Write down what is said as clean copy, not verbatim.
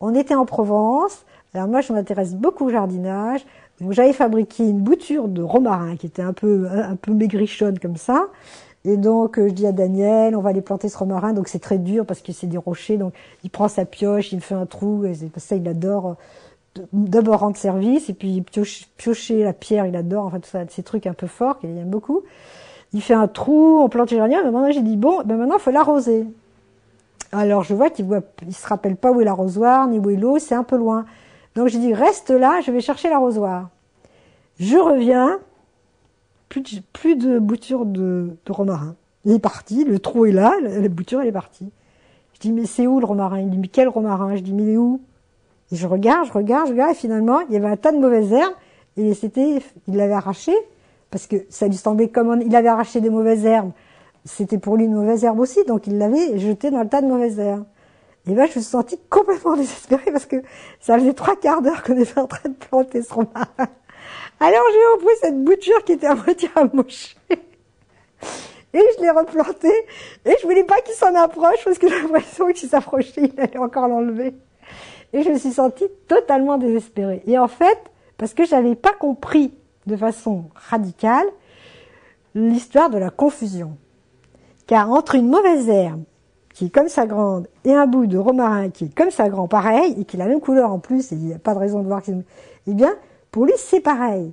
On était en Provence. Alors moi, je m'intéresse beaucoup au jardinage. Donc j'avais fabriqué une bouture de romarin qui était un peu maigrichonne comme ça. Et donc je dis à Daniel, on va aller planter ce romarin. Donc c'est très dur parce que c'est des rochers. Donc il prend sa pioche, il me fait un trou. Et ça, il adore. D'abord rendre service et puis piocher la pierre, il adore. Enfin tout ça, ces trucs un peu forts qu'il aime beaucoup. Il fait un trou, on plante les geraniums. Mais maintenant j'ai dit bon, ben maintenant il faut l'arroser. Alors je vois il se rappelle pas où est l'arrosoir ni où est l'eau, c'est un peu loin. Donc j'ai dit reste là, je vais chercher l'arrosoir. Je reviens, plus de bouture de romarin. Il est parti, le trou est là, la bouture elle est partie. Je dis mais c'est où le romarin? Il dit mais quel romarin? Je dis mais il est où? Et je regarde, et finalement il y avait un tas de mauvaises herbes et il l'avait arraché parce que ça lui semblait comme il avait arraché des mauvaises herbes. C'était pour lui une mauvaise herbe aussi, donc il l'avait jeté dans le tas de mauvaises herbes. Et là, je me suis sentie complètement désespérée parce que ça faisait 3/4 d'heure qu'on était en train de planter ce romarin. Alors, j'ai repris cette bouture qui était à moitié amochée. Et je l'ai replantée. Et je voulais pas qu'il s'en approche parce que j'ai l'impression que s'il s'approchait, il allait encore l'enlever. Et je me suis sentie totalement désespérée. Et en fait, parce que j'avais pas compris de façon radicale l'histoire de la confusion. Car entre une mauvaise herbe qui est comme ça grande, et un bout de romarin qui est comme ça grand, pareil, et qui a la même couleur en plus, et il n'y a pas de raison de voir que c'est... Eh bien, pour lui, c'est pareil.